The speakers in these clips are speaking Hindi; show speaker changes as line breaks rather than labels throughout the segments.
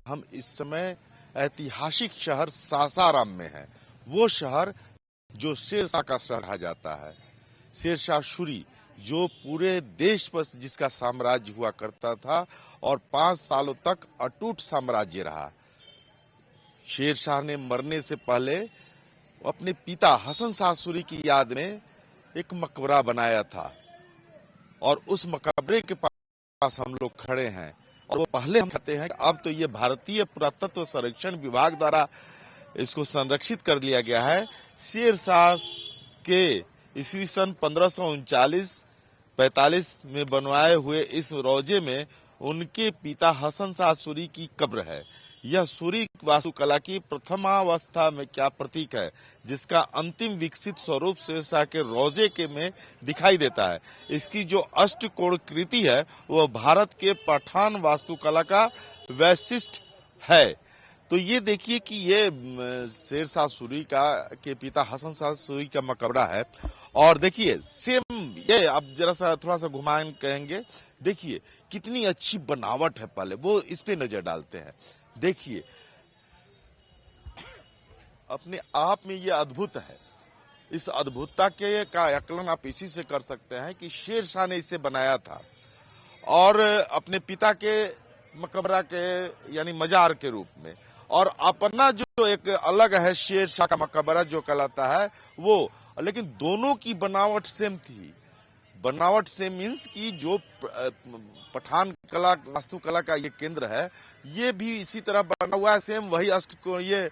हम इस समय ऐतिहासिक शहर सासाराम में हैं। वो शहर जो शेरशाह का शहर कहा जाता है। शेरशाह सूरी जो पूरे देश पर जिसका साम्राज्य हुआ करता था और 5 सालों तक अटूट साम्राज्य रहा। शेरशाह ने मरने से पहले अपने पिता हसन शाह सूरी की याद में एक मकबरा बनाया था और उस मकबरे के पास हम लोग खड़े हैं। और वो पहले हम कहते हैं कि अब तो ये भारतीय पुरातत्व संरक्षण विभाग द्वारा इसको संरक्षित कर लिया गया है। शेरशाह के ईस्वी सन 1539-45 में बनवाए हुए इस रोजे में उनके पिता हसन शाह सूरी की कब्र है। यह सूरी वास्तुकला की प्रथमावस्था में क्या प्रतीक है, जिसका अंतिम विकसित स्वरूप शेरशाह के रोजे के में दिखाई देता है। इसकी जो अष्टकोण कृति है वह भारत के पठान वास्तुकला का वैशिष्ट है। तो ये देखिए कि ये शेरशाह सूरी का के पिता हसन शाह सूरी का मकबरा है। और देखिए सेम ये अब जरा सा थोड़ा सा घुमाएं कहेंगे, देखिए कितनी अच्छी बनावट है। पहले वो इस पे नजर डालते हैं। देखिए अपने आप में ये अद्भुत है। इस अद्भुतता के का आकलन आप इसी से कर सकते हैं कि शेरशाह ने इसे बनाया था और अपने पिता के मकबरा के यानी मजार के रूप में, और अपना जो एक अलग है शेरशाह का मकबरा जो कहलाता है वो, लेकिन दोनों की बनावट सेम थी। बनावट से मीन्स की जो पठान कला वास्तुकला का ये केंद्र है ये भी इसी तरह बना हुआ है, सेम वही अष्टकोणीय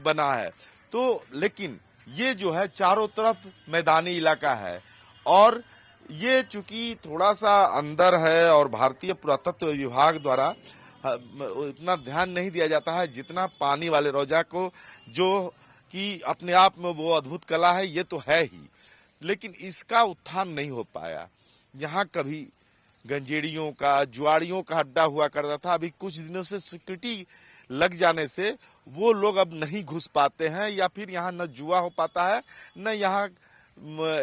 बना है। तो लेकिन ये जो है चारों तरफ मैदानी इलाका है और ये चूंकि थोड़ा सा अंदर है और भारतीय पुरातत्व विभाग द्वारा इतना ध्यान नहीं दिया जाता है जितना पानी वाले रोजा को, जो कि अपने आप में वो अद्भुत कला है, ये तो है ही, लेकिन इसका उत्थान नहीं हो पाया। यहाँ कभी गंजेड़ियों का जुआड़ियों का अड्डा हुआ करता था। अभी कुछ दिनों से सिक्योरिटी लग जाने से वो लोग अब नहीं घुस पाते हैं, या फिर यहाँ न जुआ हो पाता है न यहाँ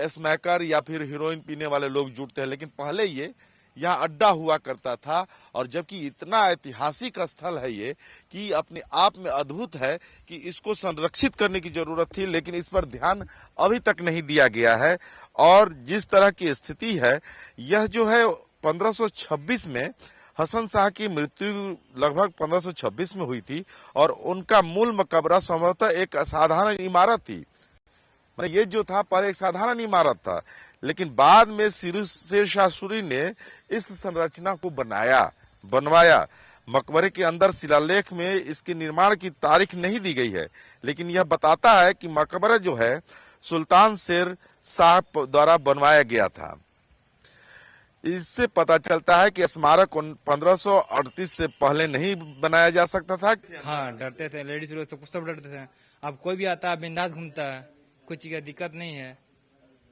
स्मैकर या फिर हीरोइन पीने वाले लोग जुटते हैं। लेकिन पहले ये यहाँ अड्डा हुआ करता था, और जबकि इतना ऐतिहासिक स्थल है ये कि अपने आप में अद्भुत है कि इसको संरक्षित करने की जरूरत थी, लेकिन इस पर ध्यान अभी तक नहीं दिया गया है। और जिस तरह की स्थिति है, यह जो है 1526 में हसन शाह की मृत्यु लगभग 1526 में हुई थी और उनका मूल मकबरा संभवतः एक असाधारण इमारत थी। ये जो था पर एक साधारण इमारत था, लेकिन बाद में शेरशाह सूरी ने इस संरचना को बनवाया। मकबरे के अंदर शिलालेख में इसके निर्माण की तारीख नहीं दी गई है, लेकिन यह बताता है कि मकबरा जो है सुल्तान शेर शाह द्वारा बनवाया गया था। इससे पता चलता है कि स्मारक 1538 से पहले नहीं बनाया जा सकता था।
हाँ, डरते थे, लेडीज लोग सब डरते थे। अब कोई भी आता है बिंदास घूमता है, कुछ चीज का दिक्कत नहीं है।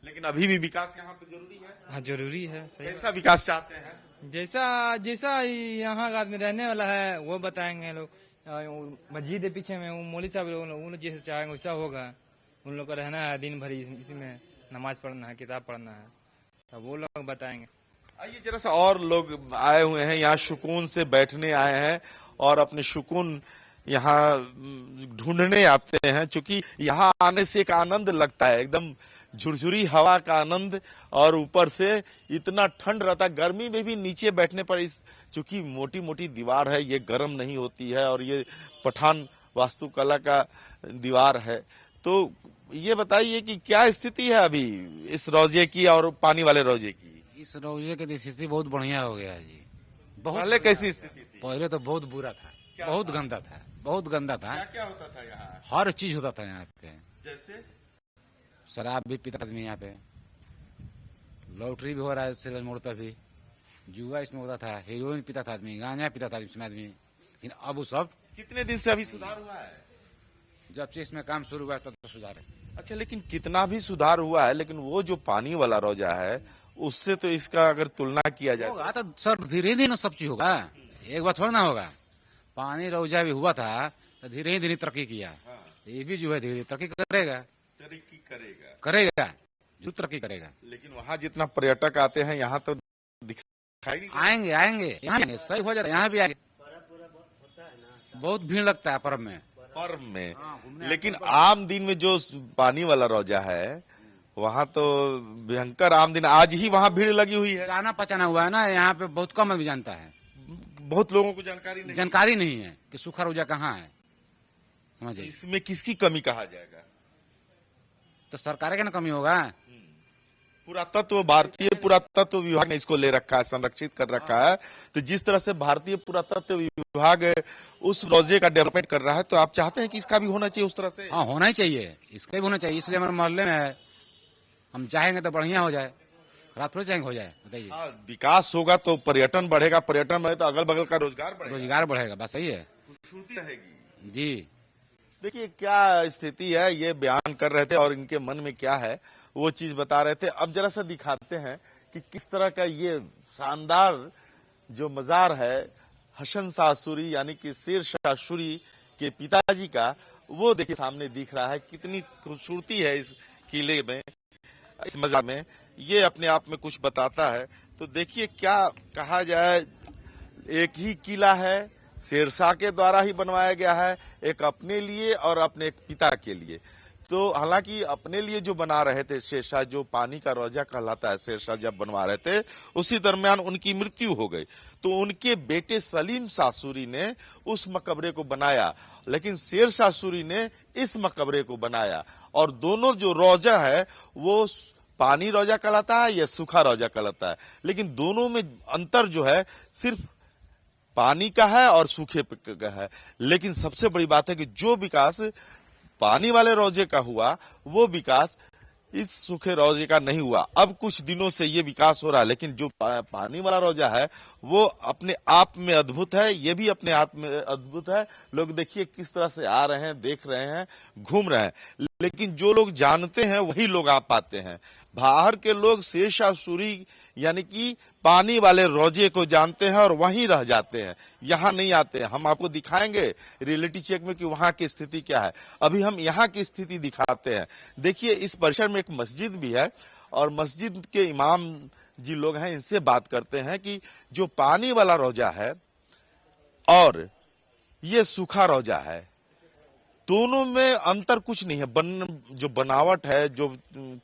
लेकिन अभी भी विकास यहाँ पे जरूरी है।
हाँ, जरूरी है। सही।
कैसा विकास चाहते हैं?
जैसा जैसा यहाँ का आदमी रहने वाला है वो बताएंगे लोग। मस्जिद है पीछे में, वो मौलवी साहब लोग उन जैसे चाहेंगे वैसा होगा। उन लोग का रहना है दिन भर इसी में, नमाज पढ़ना है, किताब पढ़ना है, तो वो लोग बताएंगे।
आइए जरा सा, और लोग आए हुए हैं यहाँ सुकून से बैठने आए हैं और अपने सुकून यहाँ ढूंढने आते हैं, क्योंकि यहाँ आने से एक आनंद लगता है, एकदम झुरझुरी हवा का आनंद, और ऊपर से इतना ठंड रहता है। गर्मी में भी नीचे बैठने पर इस चूंकि मोटी मोटी दीवार है ये गर्म नहीं होती है, और ये पठान वास्तुकला का दीवार है। तो ये बताइए कि क्या स्थिति है अभी इस रोजे की और पानी वाले रोजे की?
इस रोजे की स्थिति बहुत बढ़िया हो गया है जी।
पहले कैसी स्थिति थी?
पहले तो बहुत बुरा था, बहुत गंदा था, बहुत गंदा था।
क्या होता था यहाँ?
हर चीज होता था यहाँ पे।
जैसे
शराब भी पीता आदमी यहाँ पे, लॉटरी भी हो रहा है सिरल मोड़ पे भी, जुआ इसमें होता था, हीरोइन पीता था आदमी, गांजा पीता था इसमें आदमी। लेकिन अब वो सब
कितने दिन से अभी सुधार हुआ है?
जब से इसमें काम शुरू हुआ है तब तो सुधार है।
अच्छा, लेकिन कितना भी सुधार हुआ है, लेकिन वो जो पानी वाला रोजा है उससे तो इसका अगर तुलना किया जाए
होगा तो सर धीरे धीरे सब चीज होगा, एक बार थोड़ा ना होगा। पानी रोजा भी हुआ था तो धीरे ही धीरे तरक्की किया।
हाँ।
ये भी जो है धीरे धीरे तरक्की करेगा,
करेगा
जो तरक्की करेगा।
लेकिन वहाँ जितना पर्यटक आते हैं यहाँ तो दिखाई नहीं
आएंगे यहाँ आएंगे, सही हो जाता है, यहाँ भी आएंगे। बहुत भीड़ लगता है पर्व में।
पर्व में। लेकिन आम दिन में जो पानी वाला रोजा है वहाँ तो भयंकर आम दिन, आज ही वहाँ भीड़ लगी हुई है।
जाना पहचाना हुआ है ना, यहाँ पे बहुत कम आदमी जानता है,
बहुत लोगों को जानकारी
नहीं है कि सूखा रोजा कहाँ है, समझिए।
इसमें किसकी कमी कहा जाएगा?
तो सरकार का ना कमी होगा।
पुरातत्व, भारतीय पुरातत्व विभाग ने इसको ले रखा है, संरक्षित कर रखा है। तो जिस तरह से भारतीय पुरातत्व विभाग उस रोजे का डेवलपमेंट कर रहा है, तो आप चाहते हैं कि इसका भी होना चाहिए उस तरह से?
हाँ, होना ही चाहिए, इसका भी होना चाहिए। इसलिए हमारे मोहल्ले में है, हम चाहेंगे तो बढ़िया हो जाए, खराब थोड़ी चाहेंगे हो जाए, बताइए।
विकास होगा तो पर्यटन बढ़ेगा, पर्यटन बढ़े तो अगल बगल का रोजगार
बढ़ेगा, बस सही है,
खूबसूरती रहेगी
जी।
देखिए क्या स्थिति है, ये बयान कर रहे थे और इनके मन में क्या है वो चीज बता रहे थे। अब जरा सा दिखाते हैं कि किस तरह का ये शानदार जो मजार है हसन शाह सूरी यानी कि शेर शाह सूरी के पिताजी का, वो देखिए सामने दिख रहा है। कितनी खूबसूरती है इस किले में, इस मजार में, ये अपने आप में कुछ बताता है। तो देखिए क्या कहा जाए, एक ही किला है, शेरशाह के द्वारा ही बनवाया गया है, एक अपने लिए और अपने एक पिता के लिए। तो हालांकि अपने लिए जो बना रहे थे शेरशाह, जो पानी का रोजा कहलाता है, शेरशाह जब बनवा रहे थे उसी दरमियान उनकी मृत्यु हो गई, तो उनके बेटे सलीम शाह सूरी ने उस मकबरे को बनाया, लेकिन शेर शाह सूरी ने इस मकबरे को बनाया। और दोनों जो रोजा है वो पानी रोजा कहलाता है या सूखा रोजा कहलाता है, लेकिन दोनों में अंतर जो है सिर्फ पानी का है और सूखे का है। लेकिन सबसे बड़ी बात है कि जो विकास पानी वाले रोजे का हुआ वो विकास इस सूखे रोजे का नहीं हुआ। अब कुछ दिनों से ये विकास हो रहा है, लेकिन जो पानी वाला रोजा है वो अपने आप में अद्भुत है, ये भी अपने आप में अद्भुत है। लोग देखिए किस तरह से आ रहे हैं, देख रहे हैं, घूम रहे हैं, लेकिन जो लोग जानते हैं वही लोग आ पाते हैं। बाहर के लोग शेर शाह सूरी यानी कि पानी वाले रोजे को जानते हैं और वहीं रह जाते हैं, यहाँ नहीं आते हैं। हम आपको दिखाएंगे रियलिटी चेक में कि वहां की स्थिति क्या है। अभी हम यहाँ की स्थिति दिखाते हैं। देखिए इस परिसर में एक मस्जिद भी है और मस्जिद के इमाम जी लोग हैं, इनसे बात करते हैं कि जो पानी वाला रोजा है और ये सूखा रोजा है, दोनों में अंतर कुछ नहीं है। जो बनावट है, जो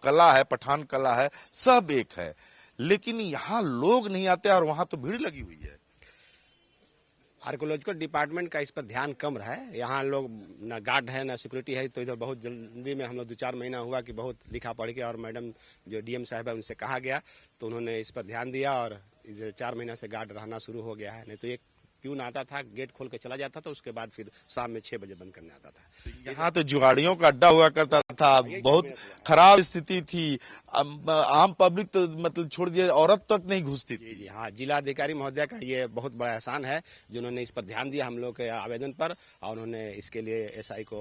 कला है, पठान कला है, सब एक है, लेकिन यहाँ लोग नहीं आते और वहां तो भीड़ लगी हुई है।
आर्कोलॉजिकल डिपार्टमेंट का इस पर ध्यान कम रहा है। यहाँ लोग ना गार्ड है ना सिक्योरिटी है, तो इधर बहुत जल्दी में हम लोग 2-4 महीना हुआ कि बहुत लिखा पढ़ के, और मैडम जो डीएम साहब है उनसे कहा गया तो उन्होंने इस पर ध्यान दिया और 4 महीना से गार्ड रहना शुरू हो गया है। नहीं तो एक प्यून आता था, गेट खोल के चला जाता था, उसके बाद फिर शाम में 6 बजे बंद करने आता था।
यहाँ तो जुगाड़ियों का अड्डा हुआ करता था, बहुत खराब स्थिति थी। आम पब्लिक तो मतलब छोड़ दिया, औरत तक नहीं घुसती थी।
जी हाँ, जिलाधिकारी महोदय का ये बहुत बड़ा एहसान है जिन्होंने इस पर ध्यान दिया हम लोग के आवेदन पर, और उन्होंने इसके लिए एसआई को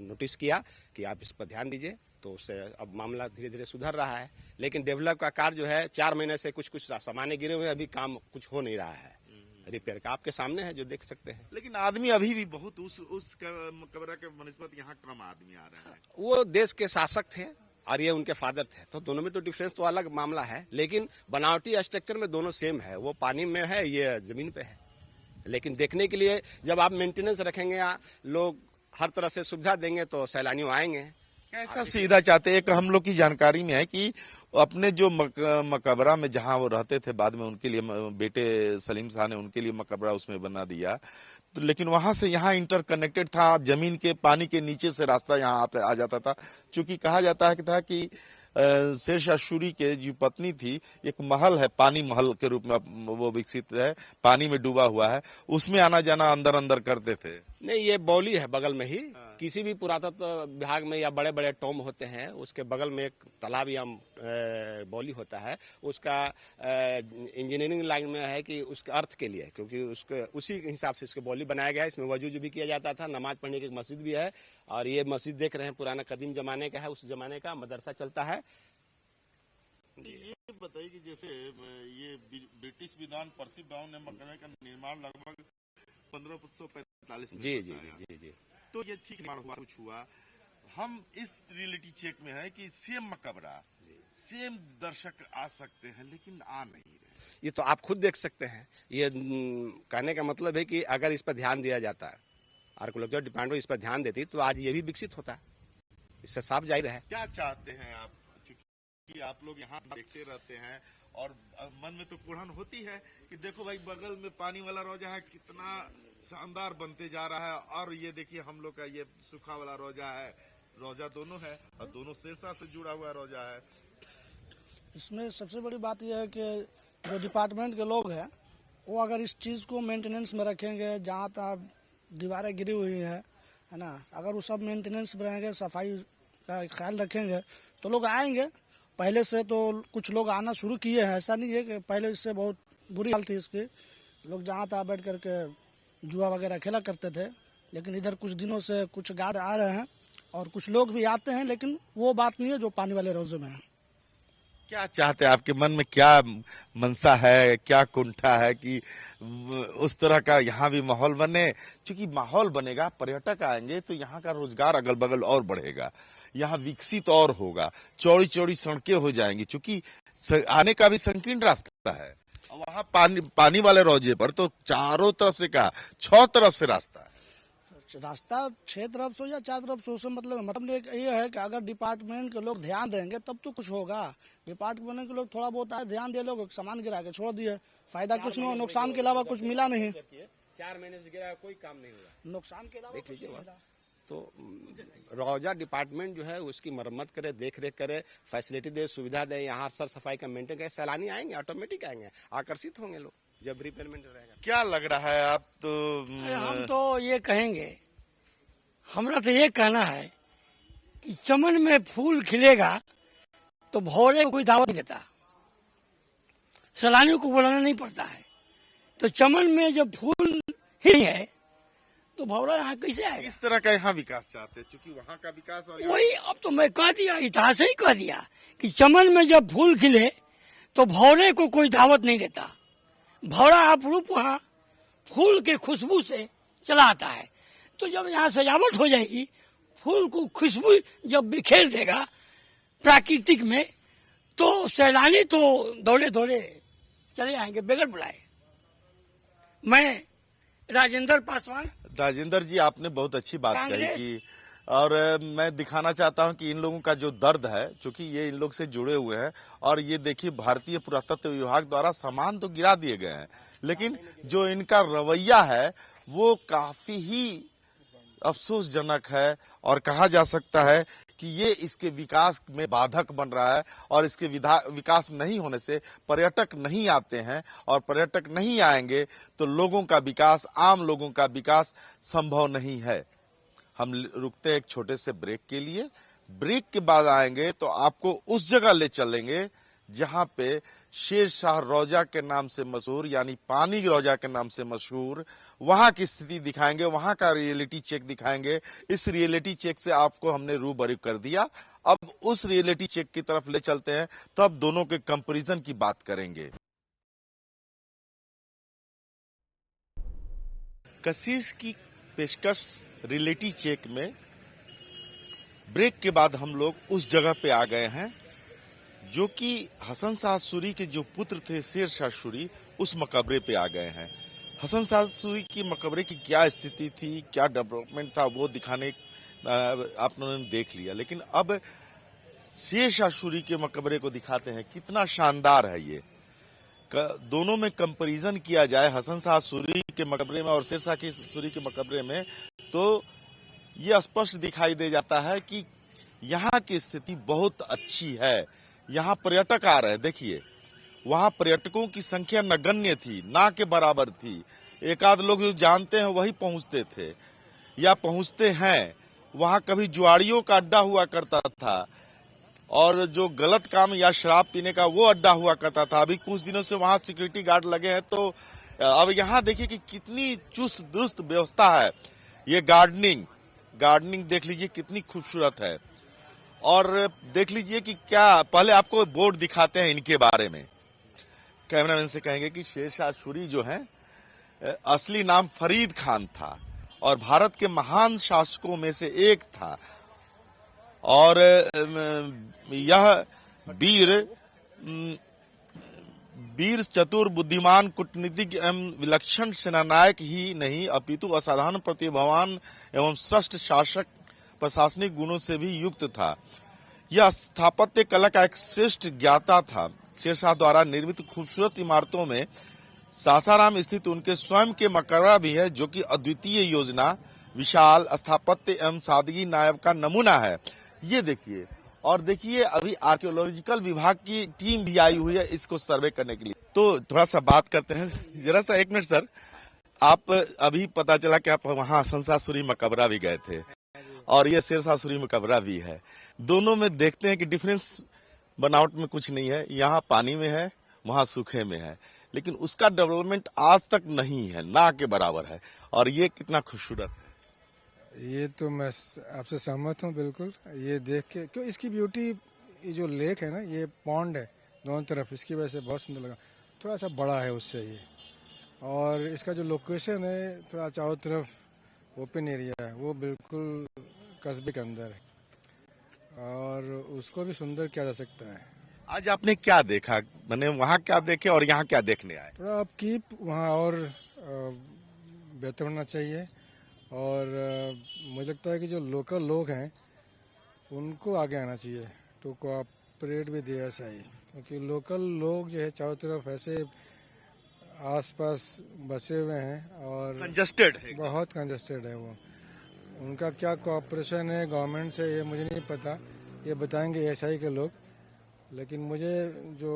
नोटिस किया कि आप इस पर ध्यान दीजिए। तो उससे अब मामला धीरे धीरे सुधर रहा है, लेकिन डेवलप का कार्य जो है 4 महीने से कुछ सामान्य गिरे हुए, अभी काम कुछ हो नहीं रहा है रिपेयर का। आपके सामने है जो देख सकते हैं।
लेकिन आदमी अभी भी बहुत उस मकबरा के बनस्पत यहाँ कम आदमी आ रहा है।
वो देश के शासक थे और ये उनके फादर थे, तो दोनों में तो डिफरेंस तो अलग मामला है, लेकिन बनावटी स्ट्रक्चर में दोनों सेम है। वो पानी में है, ये जमीन पे है। लेकिन देखने के लिए जब आप मेंटेनेंस रखेंगे, लोग हर तरह से सुविधा देंगे तो सैलानी आएंगे।
कैसा सुविधा चाहते हैं? एक हम लोग की जानकारी में है कि अपने जो मकबरा में जहां वो रहते थे, बाद में उनके लिए बेटे सलीम शाह ने उनके लिए मकबरा उसमें बना दिया, तो लेकिन वहां से यहाँ इंटरकनेक्टेड था, जमीन के पानी के नीचे से रास्ता यहाँ आ जाता था। चूंकि कहा जाता है कि शेर शाह सूरी के जो पत्नी थी, एक महल है, पानी महल के रूप में वो विकसित है, पानी में डूबा हुआ है, उसमें आना जाना अंदर अंदर करते थे।
नहीं, ये बौली है बगल में ही। किसी भी पुरातत्व विभाग में या बड़े बड़े टॉम होते हैं, उसके बगल में एक तालाब या बौली होता है। उसका इंजीनियरिंग लाइन में है कि उसके अर्थ के लिए, क्योंकि उसके उसी हिसाब से इसके बौली बनाया गया है। इसमें वजूद भी किया जाता था, नमाज पढ़ने की एक मस्जिद भी है। और ये मस्जिद देख रहे हैं पुराना कदीम जमाने का है, उस जमाने का मदरसा चलता है।
ये बताइए कि जैसे ये ब्रिटिश विद्वान पर्सी ब्राउन ने मकबरे का निर्माण लगभग 1545 में
जी।
तो ये ठीक निर्माण हुआ, कुछ हुआ। हम इस रियलिटी चेक में है कि सेम मकबरा, सेम दर्शक आ सकते हैं, लेकिन आ नहीं रहे।
ये तो आप खुद देख सकते हैं। ये कहने का मतलब है कि अगर इस पर ध्यान दिया जाता है आर्कोलॉजिकल डिपार्टमेंट इस पर ध्यान देती तो आज ये भी विकसित होता। इससे साफ जाहिर है।
क्या चाहते हैं आप, कि आप लोग यहाँ देखते रहते हैं और मन में तो कुढ़न होती है कि देखो भाई बगल में पानी वाला रोजा है, कितना शानदार बनते जा रहा है, और ये देखिए हम लोग का ये सूखा वाला रोजा है, रोजा दोनों है और दोनों शेरशाह से जुड़ा हुआ रोजा है।
इसमें सबसे बड़ी बात यह है कि जो डिपार्टमेंट के लोग हैं वो अगर इस चीज़ को मेंटेनेंस में रखेंगे, जहाँ तक दीवारें गिरी हुई हैं, है ना, अगर वो सब मेंटेनेंस में रहेंगे, सफाई का ख्याल रखेंगे तो लोग आएंगे। पहले से तो कुछ लोग आना शुरू किए हैं, ऐसा नहीं है कि पहले इससे बहुत बुरी हाल थी इसकी। लोग जहाँ तहाँ बैठ करके जुआ वगैरह खेला करते थे, लेकिन इधर कुछ दिनों से कुछ गार्ड आ रहे हैं और कुछ लोग भी आते हैं, लेकिन वो बात नहीं है जो पानी वाले रोजे में है।
क्या चाहते हैं, आपके मन में क्या मनसा है, क्या कुंठा है कि उस तरह का यहाँ भी माहौल बने? क्योंकि माहौल बनेगा, पर्यटक आएंगे तो यहाँ का रोजगार अगल बगल और बढ़ेगा, यहाँ विकसित और होगा, चौड़ी चौड़ी सड़कें हो जाएंगी, क्योंकि आने का भी संकीर्ण रास्ता है। वहाँ पानी वाले रोजे पर तो चारों तरफ से कहा 6 तरफ से रास्ता है।
रास्ता 6 तरफ से या 4 तरफ से, उससे मतलब ये है कि अगर डिपार्टमेंट के लोग ध्यान देंगे तब तो कुछ होगा। डिपार्टमेंट के लोग थोड़ा बहुत आए, ध्यान दे, लोग सामान गिरा के छोड़ दिए, फायदा कुछ नहीं, नुकसान के अलावा कुछ मिला नहीं।
4 महीने से गिरा कोई काम नहीं हुआ,
नुकसान के अलावा कुछ नहीं मिला।
तो रोजा डिपार्टमेंट जो है उसकी मरम्मत करे, देख रेख करे, फैसिलिटी दे, सुविधा दे, यहाँ सर सफाई का मेंटेन करे। सैलानी आएंगे, ऑटोमेटिक आएंगे, आकर्षित होंगे लोग जब रिपेयरमेंट रहेगा।
क्या लग रहा है आप तो?
हम तो ये कहेंगे, हमरा तो ये कहना है कि चमन में फूल खिलेगा तो भौरे को कोई दावत नहीं देता, सैलानियों को बुलाना नहीं पड़ता है। तो चमन में जब फूल ही है तो भौरा यहाँ कैसे आएगा?
इस तरह का यहाँ विकास चाहते हैं, क्योंकि वहाँ का विकास और
वही अब तो मैं कह दिया, इतिहास ही कह दिया कि चमन में जब फूल खिले तो भौरे को कोई दावत नहीं देता। भौरा अपरूप वहाँ फूल के खुशबू से चला आता है। तो जब यहाँ सजावट हो जाएगी, फूल को खुशबू जब बिखेर देगा प्राकृतिक में, तो सैलानी तो दौड़े दौड़े चले आएंगे बगैर बुलाए। मैं राजेंद्र पासवान।
राजेंद्र जी, आपने बहुत अच्छी बात कही कि, और मैं दिखाना चाहता हूं कि इन लोगों का जो दर्द है, चूंकि ये इन लोग से जुड़े हुए हैं, और ये देखिए भारतीय पुरातत्व विभाग द्वारा सामान तो गिरा दिए गए हैं, लेकिन जो इनका रवैया है वो काफी ही अफसोसजनक है, और कहा जा सकता है कि ये इसके विकास में बाधक बन रहा है, और इसके विकास नहीं होने से पर्यटक नहीं आते हैं, और पर्यटक नहीं आएंगे तो लोगों का विकास, आम लोगों का विकास संभव नहीं है। हम रुकते हैं एक छोटे से ब्रेक के लिए। ब्रेक के बाद आएंगे तो आपको उस जगह ले चलेंगे जहां पे शेरशाह रोजा के नाम से मशहूर, यानी पानी रोजा के नाम से मशहूर, वहां की स्थिति दिखाएंगे, वहां का रियलिटी चेक दिखाएंगे। इस रियलिटी चेक से आपको हमने रूबरू कर दिया, अब उस रियलिटी चेक की तरफ ले चलते हैं, तब दोनों के कंपैरिजन की बात करेंगे। कशिश की पेशकश रियलिटी चेक में ब्रेक के बाद हम लोग उस जगह पे आ गए हैं जो कि हसन शाह सूरी के जो पुत्र थे शेरशाह सूरी, उस मकबरे पे आ गए हैं। हसन शाह सूरी की मकबरे की क्या स्थिति थी, क्या डेवलपमेंट था, वो दिखाने आप लोगों ने देख लिया, लेकिन अब शेरशाह सूरी के मकबरे को दिखाते हैं। कितना शानदार है ये। दोनों में कंपैरिजन किया जाए, हसन शाह सूरी के मकबरे में और शेरशाह के सूरी के मकबरे में, तो ये स्पष्ट दिखाई दे जाता है कि यहाँ की स्थिति बहुत अच्छी है। यहाँ पर्यटक आ रहे हैं, देखिए वहाँ पर्यटकों की संख्या नगण्य थी, ना के बराबर थी। एक आध लोग जो जानते हैं वही पहुंचते थे या पहुंचते हैं। वहाँ कभी जुआड़ियों का अड्डा हुआ करता था, और जो गलत काम या शराब पीने का वो अड्डा हुआ करता था। अभी कुछ दिनों से वहाँ सिक्योरिटी गार्ड लगे हैं, तो अब यहाँ देखिए कि कितनी चुस्त दुरुस्त व्यवस्था है। ये गार्डनिंग देख लीजिए कितनी खूबसूरत है। और देख लीजिए कि क्या, पहले आपको बोर्ड दिखाते हैं इनके बारे में। कैमरामैन से कहेंगे कि शेरशाह सूरी जो है, असली नाम फरीद खान था और भारत के महान शासकों में से एक था, और यह वीर वीर चतुर बुद्धिमान कूटनीतिज्ञ एवं विलक्षण सेनानायक ही नहीं अपितु असाधारण प्रतिभावान एवं श्रेष्ठ शासक प्रशासनिक गुणों से भी युक्त था। यह स्थापत्य कला का एक श्रेष्ठ ज्ञाता था। शेरशाह द्वारा निर्मित खूबसूरत इमारतों में सासाराम स्थित उनके स्वयं के मकबरा भी है, जो कि अद्वितीय योजना, विशाल स्थापत्य एवं सादगी नायब का नमूना है। ये देखिए, और देखिए अभी आर्कियोलॉजिकल विभाग की टीम भी आई हुई है इसको सर्वे करने के लिए। तो थोड़ा सा बात करते हैं, जरा सा एक मिनट सर। आप अभी पता चला कि आप वहाँ शहंशाह सूरी मकबरा भी गए थे और ये शेरशाह सूरी मकबरा भी है। दोनों में देखते हैं कि डिफरेंस बनावट में कुछ नहीं है। यहाँ पानी में है, वहाँ सूखे में है, लेकिन उसका डेवलपमेंट आज तक नहीं है, ना के बराबर है। और ये कितना खूबसूरत है।
ये तो मैं आपसे सहमत हूँ बिल्कुल। ये देख के क्यों इसकी ब्यूटी, ये जो लेक है ना, ये पॉन्ड है दोनों तरफ, इसकी वजह से बहुत सुंदर लगा। थोड़ा सा बड़ा है उससे ये, और इसका जो लोकेशन है थोड़ा चारों तरफ ओपन एरिया है, वो बिल्कुल कस्बे के अंदर है और उसको भी सुंदर किया जा सकता है।
आज आपने क्या देखा, मैंने वहाँ क्या देखे और यहाँ क्या देखने आए?
थोड़ा अपकीप वहाँ और बेहतर होना चाहिए, और मुझे लगता है कि जो लोकल लोग हैं उनको आगे आना चाहिए टू कोऑपरेट विद एएसआई, क्योंकि लोकल लोग जो है चारों तरफ ऐसे आसपास बसे हुए हैं और
कंजस्टेड है,
बहुत कंजस्टेड है वो। उनका क्या कोऑपरेशन है गवर्नमेंट से ये मुझे नहीं पता, ये बताएंगे एएसआई के लोग। लेकिन मुझे जो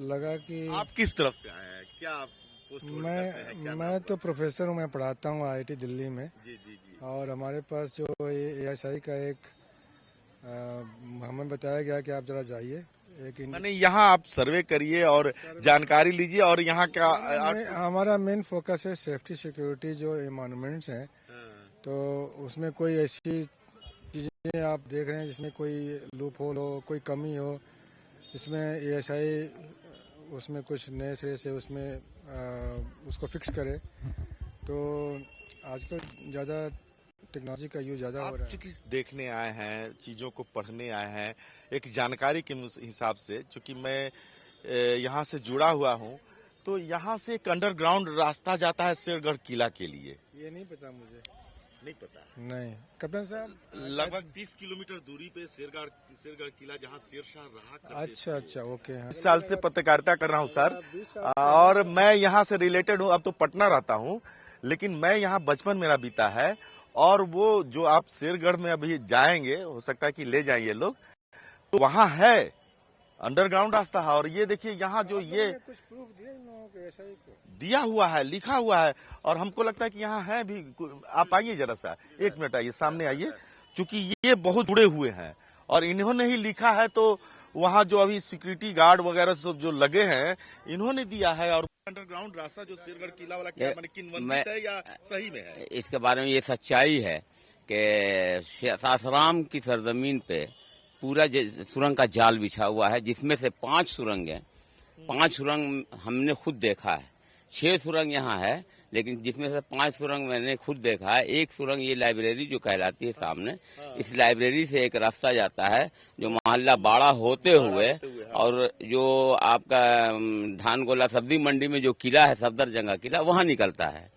लगा कि
आप किस तरफ से आए हैं, क्या आप पोस्ट होल्ड करते हैं, क्या
मैं तो प्रोफेसर हूँ, मैं पढ़ाता हूँ आईआईटी दिल्ली में।
जी जी जी।
और हमारे पास जो एएसआई का एक हमें बताया गया कि आप जरा जाइए
मैंने यहाँ आप सर्वे करिए और जानकारी लीजिए। और यहाँ क्या
हमारा मेन फोकस है सेफ्टी सिक्योरिटी, जो ये मॉन्यूमेंट्स हैं, तो उसमें कोई ऐसी चीजें आप देख रहे हैं जिसमें कोई लूप होल हो, कोई कमी हो, इसमें एएसआई उसमें कुछ नए सिरे से उसमें उसको फिक्स करे। तो आजकल ज़्यादा टेक्नोलॉजी का यूज ज़्यादा हो रहा है।
चूंकि देखने आए हैं, चीज़ों को पढ़ने आए हैं, एक जानकारी के हिसाब से, चूंकि मैं यहाँ से जुड़ा हुआ हूँ, तो यहाँ से एक अंडरग्राउंड रास्ता जाता है शेरगढ़ किला के लिए।
ये नहीं पता मुझे,
नहीं पता?
नहीं कैप्टन साहब,
लगभग 30 किलोमीटर दूरी पे शेरगढ़ किला, जहाँ शेरशाह रहा करते थे।
अच्छा ओके। हाँ।
20 साल से पत्रकारिता कर रहा हूँ सर, और मैं यहाँ से रिलेटेड हूँ। अब तो पटना रहता हूँ, लेकिन मैं यहाँ बचपन मेरा बीता है। और वो जो आप शेरगढ़ में अभी जाएंगे, हो सकता है कि ले जाएंगे लोग, तो वहाँ है अंडरग्राउंड रास्ता है। और ये देखिए यहाँ जो ये
कुछ प्रूफ दिया इन लोगों को एएसआई को?
दिया हुआ है, लिखा हुआ है, और हमको लगता है कि यहाँ है भी। आप आइए जरा सा, एक मिनट आइए, सामने आइए, क्योंकि ये बहुत जुड़े हुए हैं और इन्होंने ही लिखा है। तो वहाँ जो अभी सिक्योरिटी गार्ड वगैरह सब जो लगे हैं, इन्होंने दिया है। और अंडरग्राउंड रास्ता जो शेरगढ़ किला वाला, क्या मैंने किन्वंदित है या सही में है?
इसके बारे में ये सच्चाई है कि सासाराम की सरजमीन पे पूरा सुरंग का जाल बिछा हुआ है, जिसमें से 5 सुरंग हैं। 5 सुरंग हमने खुद देखा है। 6 सुरंग यहाँ है, लेकिन जिसमें से 5 सुरंग मैंने खुद देखा है। एक सुरंग ये लाइब्रेरी जो कहलाती है सामने, इस लाइब्रेरी से एक रास्ता जाता है जो मोहल्ला बाड़ा होते हुए, और जो आपका धान गोला सब्जी मंडी में जो किला है, सफदरजंगा किला, वहाँ निकलता है।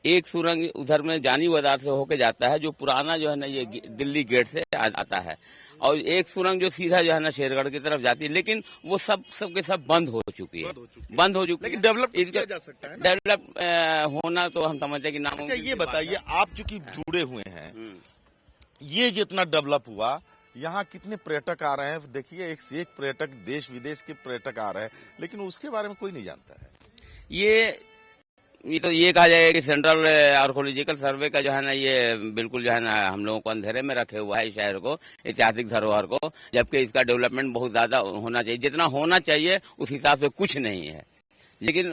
एक सुरंग उधर में जानी बाजार से होके जाता है, जो पुराना जो है ना ये दिल्ली गेट से आता है। और एक सुरंग जो सीधा जो है ना शेरगढ़ की तरफ जाती है, लेकिन वो सब के सब बंद हो चुकी है, बंद हो चुकी है।
लेकिन डेवलप किया जा सकता है,
डेवलप होना तो हम समझते हैं कि नाम।
अच्छा ये बताइए, आप चूंकि जुड़े हुए हैं, ये जितना डेवलप हुआ, यहाँ कितने पर्यटक आ रहे हैं? देखिए एक से एक पर्यटक, देश विदेश के पर्यटक आ रहे हैं, लेकिन उसके बारे में कोई नहीं जानता है।
ये तो ये कहा जाएगा कि सेंट्रल आर्कोलॉजिकल सर्वे का जो है ना, ये बिल्कुल जो है ना हम लोगों को अंधेरे में रखे हुआ है शहर को, ऐतिहासिक धरोहर को, जबकि इसका डेवलपमेंट बहुत ज्यादा होना चाहिए। जितना होना चाहिए उस हिसाब से कुछ नहीं है। लेकिन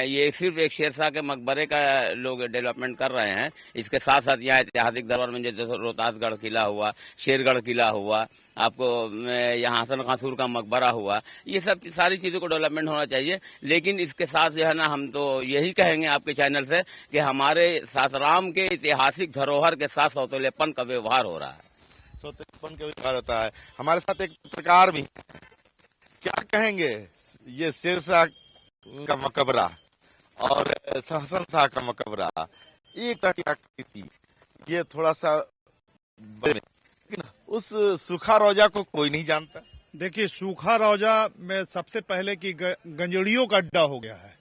ये सिर्फ एक शेरशाह के मकबरे का लोग डेवलपमेंट कर रहे हैं। इसके साथ साथ यहाँ ऐतिहासिक धरोहर में जैसे रोहतासगढ़ किला हुआ, शेरगढ़ किला हुआ, आपको यहाँ हसन खासूर का मकबरा हुआ, ये सब सारी चीज़ों को डेवलपमेंट होना चाहिए। लेकिन इसके साथ जो है ना, हम तो यही कहेंगे आपके चैनल से कि हमारे सासाराम के ऐतिहासिक धरोहर के साथ सौतेलेपन का व्यवहार हो रहा है।
सौतेलेपन का व्यवहार होता है। हमारे साथ एक पत्रकार भी, क्या कहेंगे ये शेरशाह का मकबरा और हसन शाह का मकबरा एक तरह की आकृति, ये थोड़ा सा लेकिन उस सूखा रोजा को कोई नहीं जानता।
देखिए, सूखा रोजा में सबसे पहले की गंजड़ियों का अड्डा हो गया है।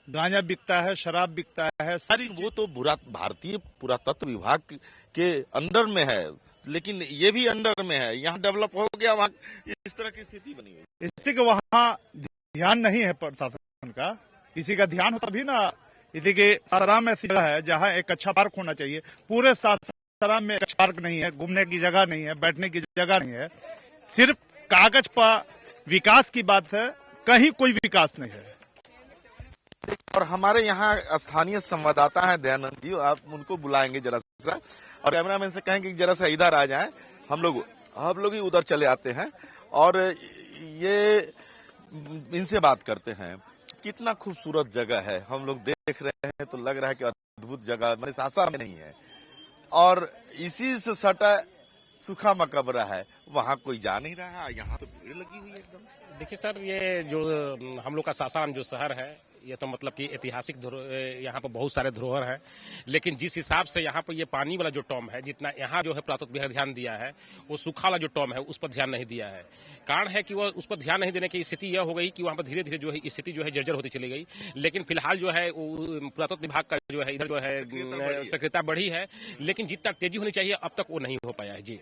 गांजा बिकता है, शराब बिकता है, सारी
वो तो भारतीय पुरातत्व विभाग के अंडर में है, लेकिन ये भी अंडर में है। यहाँ डेवलप हो गया, वहाँ इस तरह की स्थिति बनी हुई।
इसी का वहाँ ध्यान नहीं है प्रशासन का। किसी का ध्यान होता भी ना। इसी के सासाराम ऐसी जगह है जहाँ एक अच्छा पार्क होना चाहिए। पूरे सासाराम में एक अच्छा पार्क नहीं है, घूमने की जगह नहीं है, बैठने की जगह नहीं है। सिर्फ कागज पर विकास की बात है, कहीं कोई विकास नहीं है।
और हमारे यहाँ स्थानीय संवाददाता हैं दयानंद जी, आप उनको बुलाएंगे जरा सा, और कैमरामैन से कहेंगे कि जरा सा इधर आ जाएं। हम लोग ही उधर चले आते हैं और ये इनसे बात करते हैं। कितना खूबसूरत जगह है, हम लोग देख रहे हैं तो लग रहा है कि अद्भुत जगह, मैंने सासाराम में नहीं है। और इसी से सटा सूखा मकबरा है, वहाँ कोई जा नहीं रहा है, यहाँ तो भीड़ लगी हुई है एकदम।
देखिए सर, ये जो हम लोग का सासाराम जो शहर है, ये तो मतलब कि ऐतिहासिक यहाँ पर बहुत सारे धरोहर है। लेकिन जिस हिसाब से यहाँ पर ये पानी वाला जो टॉम है, जितना यहाँ जो है पुरातत्व विभाग ध्यान दिया है, वो सूखा वाला जो टॉम है उस पर ध्यान नहीं दिया है। कारण है कि वो उस पर ध्यान नहीं देने की स्थिति यह हो गई कि वहाँ पर धीरे धीरे जो है स्थिति जो है जर्जर होती चली गई। लेकिन फिलहाल जो है पुरातत्व विभाग का जो है इधर जो है सक्रियता बढ़ी है, लेकिन जितना तेजी होनी चाहिए अब तक वो नहीं हो पाया है। जी,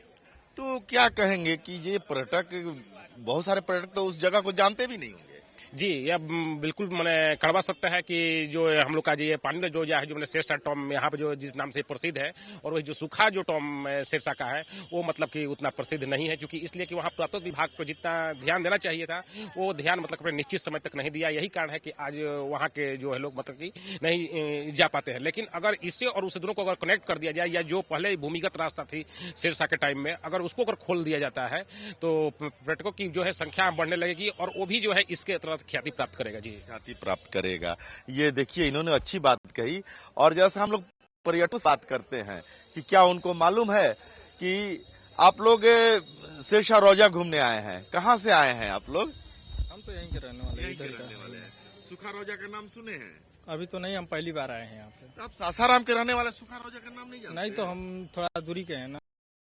तो क्या कहेंगे कि ये पर्यटक, बहुत सारे पर्यटक तो उस जगह को जानते भी नहीं होंगे।
जी, यह बिल्कुल मैंने कड़वा सकता है कि जो हम लोग का जो ये पानी जो है, जो मैंने शेरशाह टॉम यहाँ पे जो जिस नाम से प्रसिद्ध है, और वही जो सूखा जो टॉम शेरशाह का है वो मतलब कि उतना प्रसिद्ध नहीं है, क्योंकि इसलिए कि वहाँ पुरातत्व विभाग को जितना ध्यान देना चाहिए था वो ध्यान मतलब अपने निश्चित समय तक नहीं दिया। यही कारण है कि आज वहाँ के जो है लोग मतलब कि नहीं जा पाते हैं। लेकिन अगर इससे और उस दोनों को अगर कनेक्ट कर दिया जाए, या जो पहले भूमिगत रास्ता थी शेरशाह के टाइम में, अगर उसको अगर खोल दिया जाता है तो पर्यटकों की जो है संख्या बढ़ने लगेगी, और वो भी जो है इसके तरह ख्याति प्राप्त करेगा। जी,
ख्याति प्राप्त करेगा। ये देखिए, इन्होंने अच्छी बात कही। और जैसे हम लोग पर्यटकों से बात करते हैं कि क्या उनको मालूम है कि आप लोग शेरशाह रोजा घूमने आए हैं, कहाँ से आए हैं आप लोग?
हम तो यहीं के रहने वाले
हैं। सूखा रोजा का नाम सुने हैं?
अभी तो नहीं, हम पहली बार आए हैं यहाँ पे।
तो आप सासाराम के रहने वाले सूखा रोजा का नाम नहीं जानते?
नहीं, तो हम थोड़ा दूरी के हैं ना,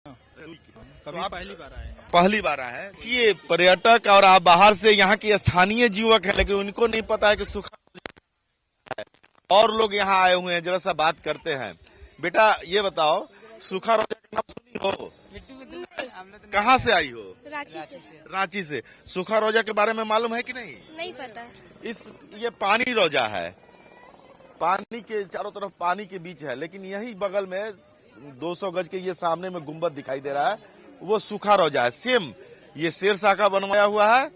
कभी
आप
पहली बार आए हैं।
पहली बार आए हैं। ये पर्यटक और आप बाहर से यहाँ के स्थानीय युवक है, लेकिन उनको नहीं पता है कि सूखा है। और लोग यहाँ आए हुए हैं, जरा सा बात करते हैं। बेटा ये बताओ, सूखा रोजा का नाम सुनी हो? कहाँ से आई हो?
रांची से।
रांची से। सूखा रोजा के बारे में मालूम है कि नहीं?
नहीं पता।
ये पानी रोजा है, पानी के चारों तरफ पानी के बीच है, लेकिन यही बगल में 200 गज के ये सामने में गुम्बद दिखाई दे रहा है, वो सूखा रोजा है। सेम ये शेरशाह का बनवाया हुआ है,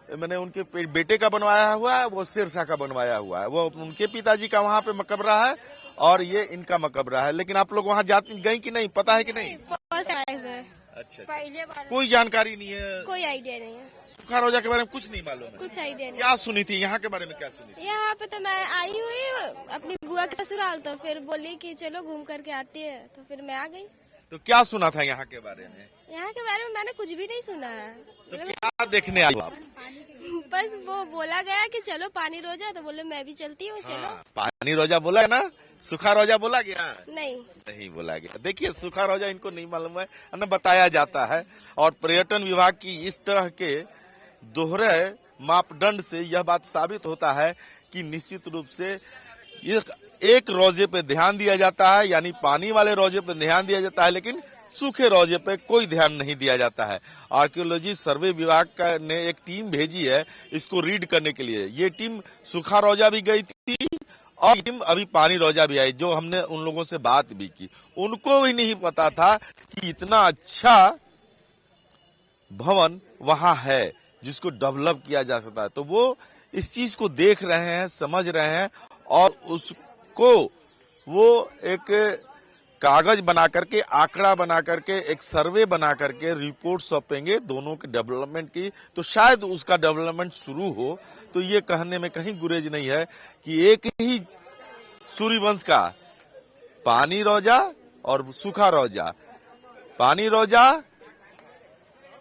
मैंने उनके बेटे का बनवाया हुआ है, वो शेरशाह का बनवाया हुआ है। वो उनके पिताजी का वहाँ पे मकबरा है और ये इनका मकबरा है। लेकिन आप लोग वहाँ जाती गई कि नहीं, पता है कि नहीं?
आए हुए।
अच्छा,
पहले बार।
कोई जानकारी नहीं है?
कोई आइडिया नहीं है।
सूखा रोजा के बारे में कुछ नहीं मालूम है?
कुछ आइडिया नहीं।
क्या सुनी थी यहाँ के बारे में? क्या सुनी थी?
यहाँ पे तो मैं आई हुई अपनी बुआ के ससुराल, तो फिर बोली कि चलो घूम करके आती है, तो फिर मैं आ गई।
तो क्या सुना था यहाँ के बारे में?
यहाँ के बारे में मैंने कुछ भी नहीं सुना है।
तो क्या देखने आई आप?
बस वो बोला गया कि चलो पानी रोजा, तो बोले मैं भी चलती हूँ, चलो।
पानी रोजा बोला है ना, सूखा रोजा बोला गया?
नहीं
बोला गया। देखिए, सूखा रोजा इनको नहीं मालूम है, न बताया जाता है। और पर्यटन विभाग की इस तरह के दोहरे मापदंड से यह बात साबित होता है कि निश्चित रूप से एक रोजे पे ध्यान दिया जाता है, यानी पानी वाले रोजे पे ध्यान दिया जाता है, लेकिन सूखे रोजे पे कोई ध्यान नहीं दिया जाता है। आर्कियोलॉजी सर्वे विभाग ने एक टीम भेजी है इसको रीड करने के लिए। ये टीम सूखा रोजा भी गई थी और टीम अभी पानी रोजा भी आई। जो हमने उन लोगों से बात भी की, उनको भी नहीं पता था कि इतना अच्छा भवन वहां है जिसको डेवलप किया जा सकता है। तो वो इस चीज को देख रहे हैं, समझ रहे हैं, और उसको वो एक कागज बना करके, आंकड़ा बना करके, एक सर्वे बना करके रिपोर्ट सौंपेंगे दोनों के डेवलपमेंट की, तो शायद उसका डेवलपमेंट शुरू हो। तो ये कहने में कहीं गुरेज नहीं है कि एक ही सूर्यवंश का पानी रोजा और सूखा रोजा, पानी रोजा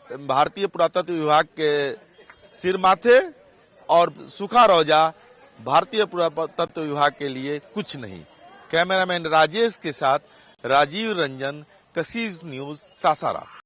भारतीय पुरातत्व विभाग के सिर माथे और सूखा रोजा भारतीय पुरातत्व विभाग के लिए कुछ नहीं। कैमरामैन राजेश के साथ राजीव रंजन, कसीज न्यूज, सासाराम।